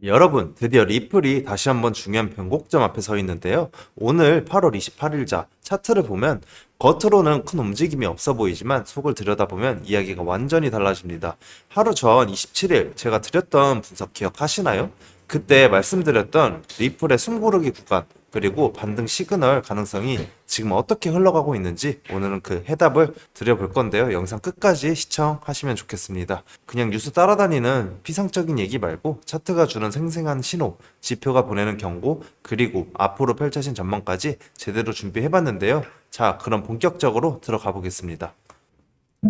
여러분, 드디어 리플이 다시 한번 중요한 변곡점 앞에 서 있는데요. 오늘 8월 28일자 차트를 보면 겉으로는 큰 움직임이 없어 보이지만 속을 들여다보면 이야기가 완전히 달라집니다. 하루 전 27일 제가 드렸던 분석 기억하시나요? 그때 말씀드렸던 리플의 숨고르기 구간 그리고 반등 시그널 가능성이 지금 어떻게 흘러가고 있는지 오늘은 그 해답을 드려볼 건데요. 영상 끝까지 시청하시면 좋겠습니다. 그냥 뉴스 따라다니는 피상적인 얘기 말고 차트가 주는 생생한 신호, 지표가 보내는 경고, 그리고 앞으로 펼쳐진 전망까지 제대로 준비해봤는데요. 자, 그럼 본격적으로 들어가 보겠습니다.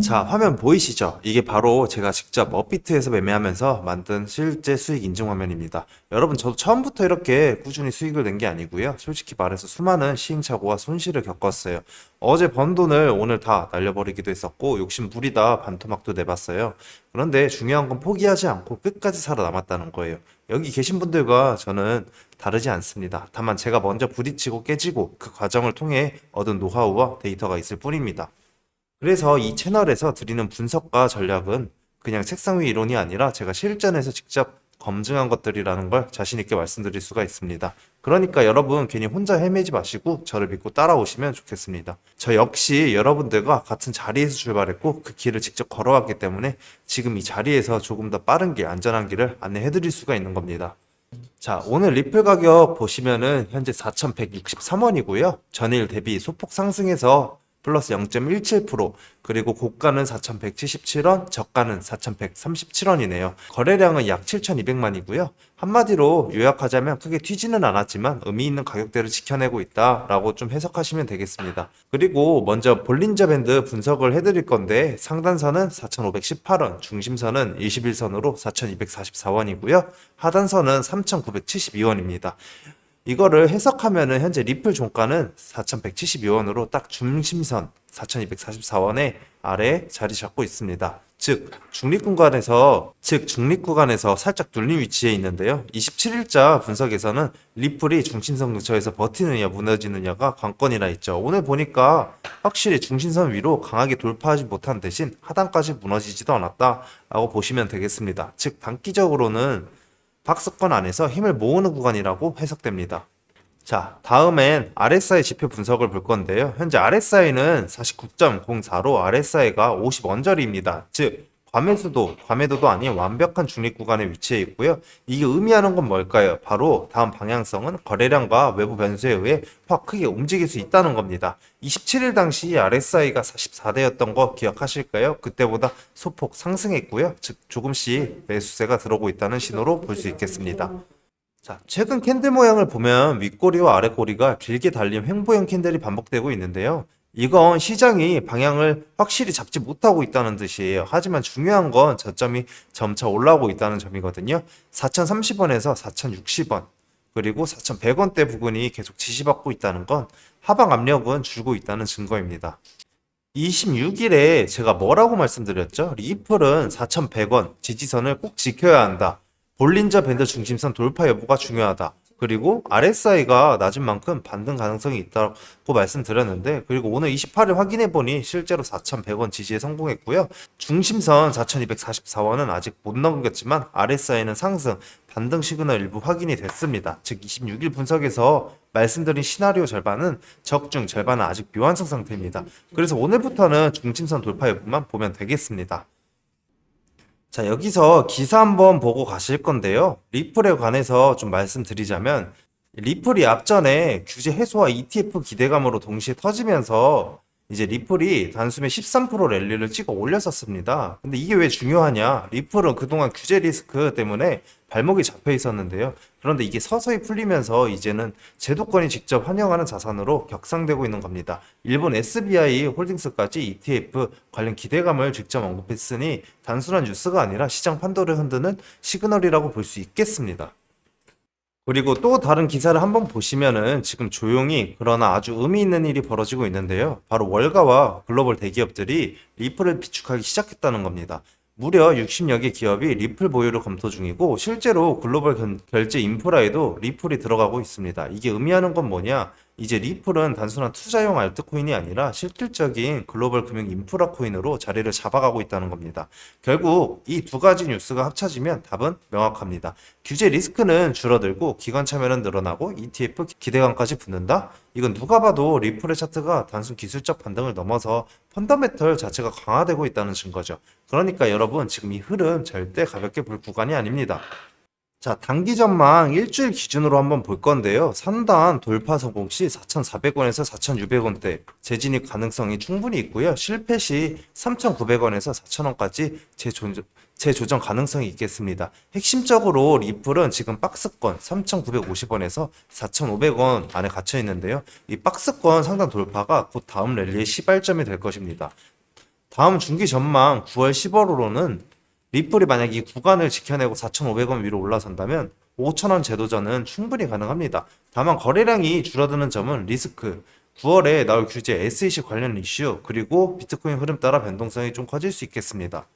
자, 화면 보이시죠? 이게 바로 제가 직접 업비트에서 매매하면서 만든 실제 수익 인증 화면입니다. 여러분, 저도 처음부터 이렇게 꾸준히 수익을 낸 게 아니고요. 솔직히 말해서 수많은 시행착오와 손실을 겪었어요. 어제 번 돈을 오늘 다 날려버리기도 했었고, 욕심 부리다 반토막도 내봤어요. 그런데 중요한 건 포기하지 않고 끝까지 살아남았다는 거예요. 여기 계신 분들과 저는 다르지 않습니다. 다만 제가 먼저 부딪히고 깨지고 그 과정을 통해 얻은 노하우와 데이터가 있을 뿐입니다. 그래서 이 채널에서 드리는 분석과 전략은 그냥 책상 위 이론이 아니라 제가 실전에서 직접 검증한 것들이라는 걸 자신 있게 말씀드릴 수가 있습니다. 그러니까 여러분 괜히 혼자 헤매지 마시고 저를 믿고 따라오시면 좋겠습니다. 저 역시 여러분들과 같은 자리에서 출발했고 그 길을 직접 걸어왔기 때문에 지금 이 자리에서 조금 더 빠른 길, 안전한 길을 안내해 드릴 수가 있는 겁니다. 자, 오늘 리플 가격 보시면은 현재 4,163원이고요. 전일 대비 소폭 상승해서 플러스 0.17%, 그리고 고가는 4,177원, 저가는 4,137원이네요. 거래량은 약 7,200만이고요. 한마디로 요약하자면 크게 튀지는 않았지만 의미 있는 가격대를 지켜내고 있다라고 좀 해석하시면 되겠습니다. 그리고 먼저 볼린저 밴드 분석을 해드릴 건데 상단선은 4,518원, 중심선은 21선으로 4,244원이고요. 하단선은 3,972원입니다. 이거를 해석하면은 현재 리플 종가는 4,172원으로 딱 중심선 4,244원의 아래에 자리 잡고 있습니다. 중립 구간에서 살짝 눌린 위치에 있는데요. 27일자 분석에서는 리플이 중심선 근처에서 버티느냐 무너지느냐가 관건이라 했죠. 오늘 보니까 확실히 중심선 위로 강하게 돌파하지 못한 대신 하단까지 무너지지도 않았다라고 보시면 되겠습니다. 즉 단기적으로는 박스권 안에서 힘을 모으는 구간이라고 해석됩니다. 자, 다음엔 RSI 지표 분석을 볼 건데요. 현재 RSI는 49.04로 RSI가 50원저리입니다. 즉, 과매도도 아닌 완벽한 중립 구간에 위치해 있고요. 이게 의미하는 건 뭘까요? 바로 다음 방향성은 거래량과 외부 변수에 의해 확 크게 움직일 수 있다는 겁니다. 27일 당시 RSI가 44대였던 거 기억하실까요? 그때보다 소폭 상승했고요. 즉 조금씩 매수세가 들어오고 있다는 신호로 볼 수 있겠습니다. 자, 최근 캔들 모양을 보면 윗꼬리와 아랫꼬리가 길게 달린 횡보형 캔들이 반복되고 있는데요. 이건 시장이 방향을 확실히 잡지 못하고 있다는 뜻이에요. 하지만 중요한 건 저점이 점차 올라오고 있다는 점이거든요. 4,030원에서 4,060원, 그리고 4,100원대 부근이 계속 지지받고 있다는 건 하방 압력은 줄고 있다는 증거입니다. 26일에 제가 뭐라고 말씀드렸죠? 리플은 4,100원 지지선을 꼭 지켜야 한다. 볼린저 밴드 중심선 돌파 여부가 중요하다. 그리고 RSI가 낮은 만큼 반등 가능성이 있다고 말씀드렸는데, 그리고 오늘 28일 확인해 보니 실제로 4,100원 지지에 성공했고요. 중심선 4,244원은 아직 못 넘겼지만 RSI는 상승, 반등 시그널 일부 확인이 됐습니다. 즉 26일 분석에서 말씀드린 시나리오 절반은 적중, 절반은 아직 미완성 상태입니다. 그래서 오늘부터는 중심선 돌파 여부만 보면 되겠습니다. 자, 여기서 기사 한번 보고 가실 건데요. 리플에 관해서 좀 말씀드리자면, 리플이 앞전에 규제 해소와 ETF 기대감으로 동시에 터지면서 이제 리플이 단숨에 13% 랠리를 찍어 올렸었습니다. 근데 이게 왜 중요하냐? 리플은 그동안 규제 리스크 때문에 발목이 잡혀 있었는데요. 그런데 이게 서서히 풀리면서 이제는 제도권이 직접 환영하는 자산으로 격상되고 있는 겁니다. 일본 SBI 홀딩스까지 ETF 관련 기대감을 직접 언급했으니 단순한 뉴스가 아니라 시장 판도를 흔드는 시그널이라고 볼 수 있겠습니다. 그리고 또 다른 기사를 한번 보시면은 지금 조용히 그러나 아주 의미 있는 일이 벌어지고 있는데요. 바로 월가와 글로벌 대기업들이 리플을 비축하기 시작했다는 겁니다. 무려 60여 개 기업이 리플 보유를 검토 중이고 실제로 글로벌 결제 인프라에도 리플이 들어가고 있습니다. 이게 의미하는 건 뭐냐? 이제 리플은 단순한 투자용 알트코인이 아니라 실질적인 글로벌 금융 인프라 코인으로 자리를 잡아가고 있다는 겁니다. 결국 이 두 가지 뉴스가 합쳐지면 답은 명확합니다. 규제 리스크는 줄어들고 기관 참여는 늘어나고 ETF 기대감까지 붙는다? 이건 누가 봐도 리플의 차트가 단순 기술적 반등을 넘어서 펀더멘털 자체가 강화되고 있다는 증거죠. 그러니까 여러분 지금 이 흐름 절대 가볍게 볼 구간이 아닙니다. 자, 단기 전망 일주일 기준으로 한번 볼 건데요. 상단 돌파 성공 시 4,400원에서 4,600원대 재진입 가능성이 충분히 있고요. 실패 시 3,900원에서 4,000원까지 재조정 가능성이 있겠습니다. 핵심적으로 리플은 지금 박스권 3,950원에서 4,500원 안에 갇혀 있는데요. 이 박스권 상단 돌파가 곧 다음 랠리의 시발점이 될 것입니다. 다음 중기 전망 9월 10월로는 리플이 만약 이 구간을 지켜내고 4,500원 위로 올라선다면 5,000원 재도전은 충분히 가능합니다. 다만 거래량이 줄어드는 점은 리스크, 9월에 나올 규제 SEC 관련 이슈, 그리고 비트코인 흐름 따라 변동성이 좀 커질 수 있겠습니다.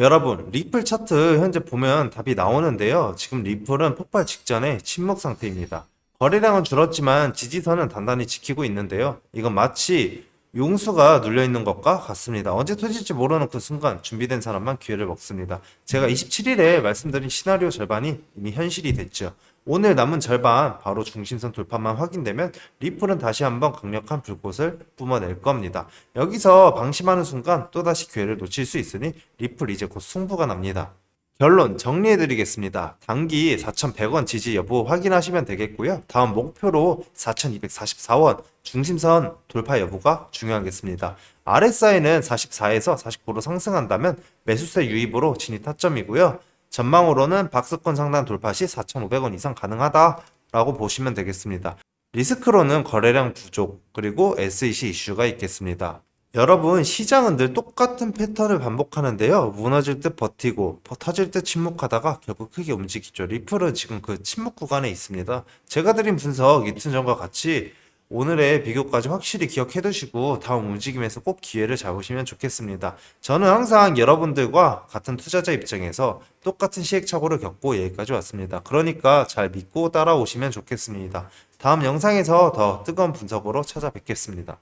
여러분, 리플 차트 현재 보면 답이 나오는데요. 지금 리플은 폭발 직전에 침묵 상태입니다. 거래량은 줄었지만 지지선은 단단히 지키고 있는데요. 이건 마치 용수가 눌려있는 것과 같습니다. 언제 터질지 모르는 그 순간 준비된 사람만 기회를 먹습니다. 제가 27일에 말씀드린 시나리오 절반이 이미 현실이 됐죠. 오늘 남은 절반 바로 중심선 돌파만 확인되면 리플은 다시 한번 강력한 불꽃을 뿜어낼 겁니다. 여기서 방심하는 순간 또다시 기회를 놓칠 수 있으니 리플 이제 곧 승부가 납니다. 결론 정리해드리겠습니다. 단기 4,100원 지지 여부 확인하시면 되겠고요. 다음 목표로 4,244원 중심선 돌파 여부가 중요하겠습니다. RSI는 44에서 49로 상승한다면 매수세 유입으로 진입 타점이고요. 전망으로는 박스권 상단 돌파 시 4,500원 이상 가능하다라고 보시면 되겠습니다. 리스크로는 거래량 부족 그리고 SEC 이슈가 있겠습니다. 여러분, 시장은 늘 똑같은 패턴을 반복하는데요. 무너질 때 버티고 터질 때 침묵하다가 결국 크게 움직이죠. 리플은 지금 그 침묵 구간에 있습니다. 제가 드린 분석 이틀 전과 같이 오늘의 비교까지 확실히 기억해 두시고 다음 움직임에서 꼭 기회를 잡으시면 좋겠습니다. 저는 항상 여러분들과 같은 투자자 입장에서 똑같은 시행착오를 겪고 여기까지 왔습니다. 그러니까 잘 믿고 따라오시면 좋겠습니다. 다음 영상에서 더 뜨거운 분석으로 찾아뵙겠습니다.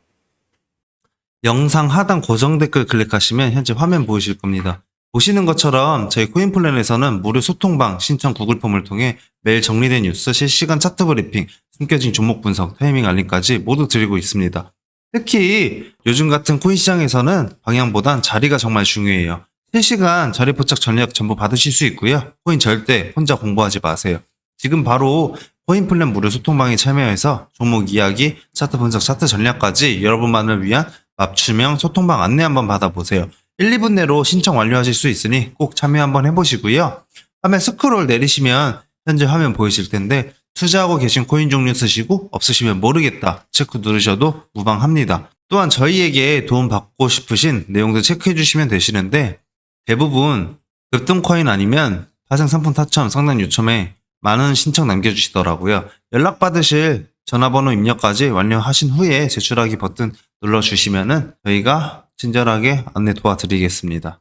영상 하단 고정 댓글 클릭하시면 현재 화면 보이실 겁니다. 보시는 것처럼 저희 코인플랜에서는 무료 소통방 신청 구글 폼을 통해 매일 정리된 뉴스, 실시간 차트 브리핑, 숨겨진 종목 분석, 타이밍 알림까지 모두 드리고 있습니다. 특히 요즘 같은 코인 시장에서는 방향보단 자리가 정말 중요해요. 실시간 자리 포착 전략 전부 받으실 수 있고요. 코인 절대 혼자 공부하지 마세요. 지금 바로 코인플랜 무료 소통방에 참여해서 종목 이야기, 차트 분석, 차트 전략까지 여러분만을 위한 맞춤형 소통방 안내 한번 받아보세요. 1, 2분 내로 신청 완료하실 수 있으니 꼭 참여 한번 해보시고요. 화면 스크롤 내리시면 현재 화면 보이실 텐데 투자하고 계신 코인 종류 쓰시고 없으시면 모르겠다 체크 누르셔도 무방합니다. 또한 저희에게 도움 받고 싶으신 내용들 체크해 주시면 되시는데 대부분 급등 코인 아니면 파생 상품 타점 상단 요청에 많은 신청 남겨주시더라고요. 연락받으실 전화번호 입력까지 완료하신 후에 제출하기 버튼 눌러주시면은 저희가 친절하게 안내 도와드리겠습니다.